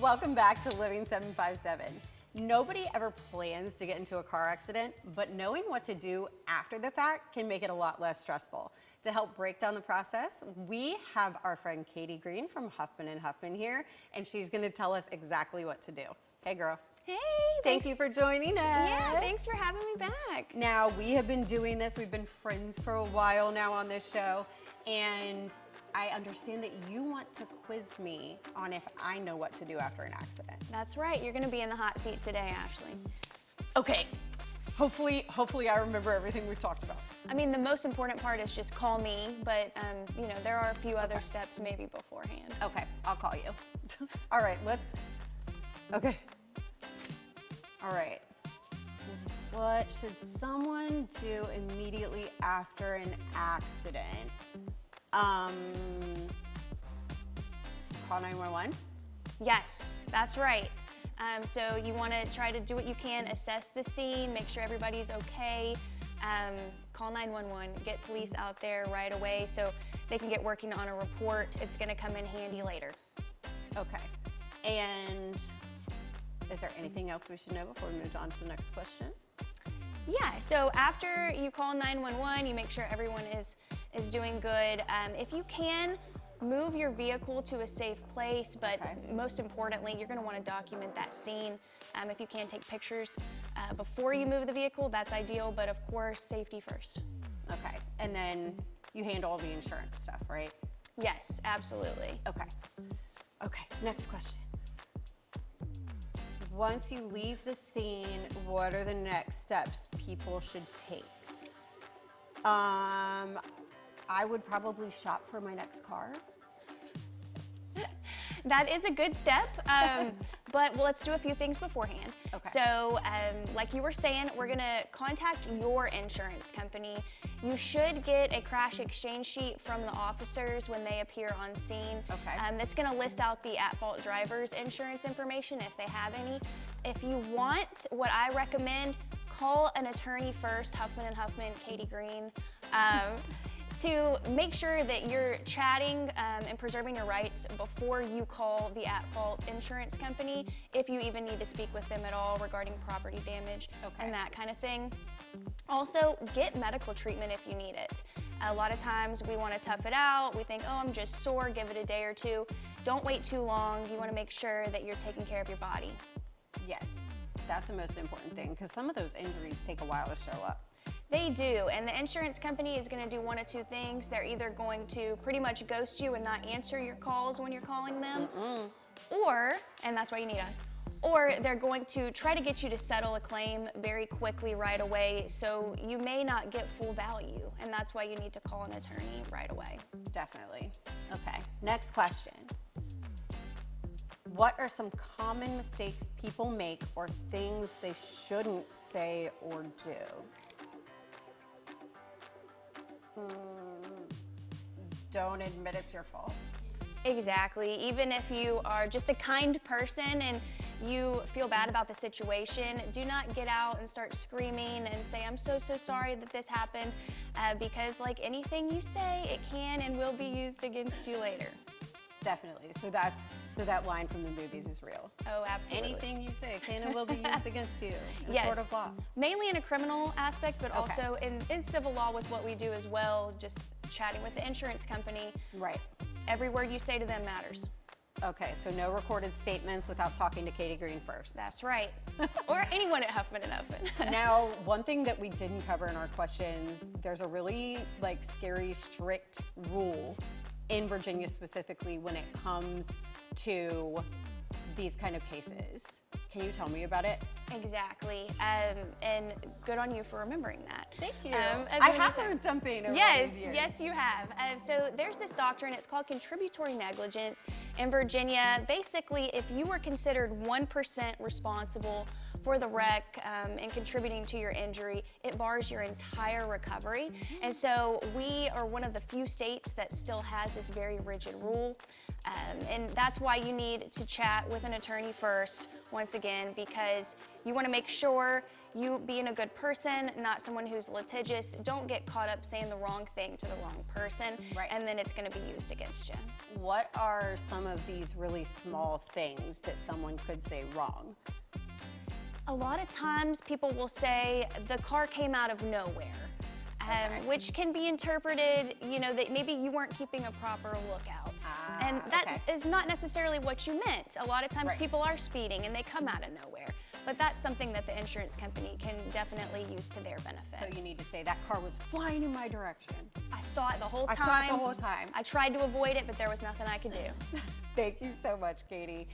Welcome back to Living 757. Nobody ever plans to get into a car accident, but knowing what to do after the fact can make it a lot less stressful. To help break down the process, we have our friend Katey Green from Huffman Huffman here, and she's gonna tell us exactly what to do. Hey girl. Hey, Thank you for joining us. Yeah, thanks for having me back. Now, we have been doing this, we've been friends for a while now on this show, and I understand that you want to quiz me on if I know what to do after an accident. That's right, you're gonna be in the hot seat today, Ashley. Okay, hopefully I remember everything we've talked about. I mean, the most important part is just call me, but you know, there are a few other steps maybe beforehand. Okay, I'll call you. All right, okay. All right, what should someone do immediately after an accident? Call 911? Yes, that's right. So you want to try to do what you can, assess the scene, make sure everybody's okay. Call 911, get police out there right away so they can get working on a report. It's going to come in handy later. Okay. And is there anything else we should know before we move on to the next question? Yeah, so after you call 911, you make sure everyone is doing good. If you can, move your vehicle to a safe place, but most importantly, you're gonna wanna document that scene. If you can, take pictures before you move the vehicle, that's ideal, but of course, safety first. Okay, and then you handle all the insurance stuff, right? Yes, absolutely. Okay, next question. Once you leave the scene, what are the next steps people should take? I would probably shop for my next car. That is a good step, but let's do a few things beforehand. Okay. So, like you were saying, we're gonna contact your insurance company. You should get a crash exchange sheet from the officers when they appear on scene. Okay. That's gonna list out the at-fault driver's insurance information if they have any. If you want, what I recommend, call an attorney first, Huffman Huffman, Katey Green, to make sure that you're chatting and preserving your rights before you call the at-fault insurance company, if you even need to speak with them at all regarding property damage and that kind of thing. Also, get medical treatment if you need it. A lot of times we want to tough it out. We think, oh, I'm just sore, give it a day or two. Don't wait too long. You want to make sure that you're taking care of your body. Yes, that's the most important thing, because some of those injuries take a while to show up. They do, and the insurance company is going to do one of two things. They're either going to pretty much ghost you and not answer your calls when you're calling them, or, and that's why you need us, or they're going to try to get you to settle a claim very quickly right away, so you may not get full value, and that's why you need to call an attorney right away. Definitely. Okay, next question. What are some common mistakes people make or things they shouldn't say or do? Don't admit it's your fault. Exactly. Even if you are just a kind person and you feel bad about the situation, do not get out and start screaming and say, I'm so sorry that this happened, because like anything you say, it can and will be used against you later. Definitely. So that line from the movies is real. Oh, absolutely. Anything you say can and will be used against you in yes. a court of law. Mainly in a criminal aspect, but also in civil law with what we do as well, just chatting with the insurance company. Right. Every word you say to them matters. Okay, so no recorded statements without talking to Katey Green first. That's right. Or anyone at Huffman Huffman. Now, one thing that we didn't cover in our questions, there's a really scary, strict rule in Virginia specifically when it comes to these kind of cases. Can you tell me about it? Exactly, and good on you for remembering that. Thank you. I have heard something over these years. Yes, you have. So there's this doctrine, it's called contributory negligence in Virginia. Basically, if you were considered 1% responsible for the wreck and contributing to your injury, it bars your entire recovery. And so we are one of the few states that still has this very rigid rule. And that's why you need to chat with an attorney first, once again, because you want to make sure you being a good person, not someone who's litigious. Don't get caught up saying the wrong thing to the wrong person, Right. and then it's going to be used against you. What are some of these really small things that someone could say wrong? A lot of times people will say the car came out of nowhere, which can be interpreted, you know, that maybe you weren't keeping a proper lookout. And that is not necessarily what you meant. A lot of times Right. people are speeding and they come out of nowhere. But that's something that the insurance company can definitely use to their benefit. So you need to say that car was flying in my direction. I saw it the whole time. I saw it the whole time. I tried to avoid it, but there was nothing I could do. Thank you so much, Katey.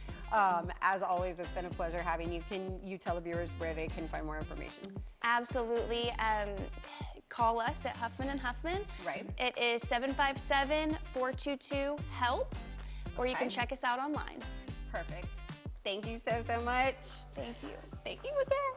As always, it's been a pleasure having you. Can you tell the viewers where they can find more information? Absolutely. Call us at Huffman Huffman. Right. It is 757-422-HELP, or you can check us out online. Perfect. Thank you so much. Thank you. Thank you with that.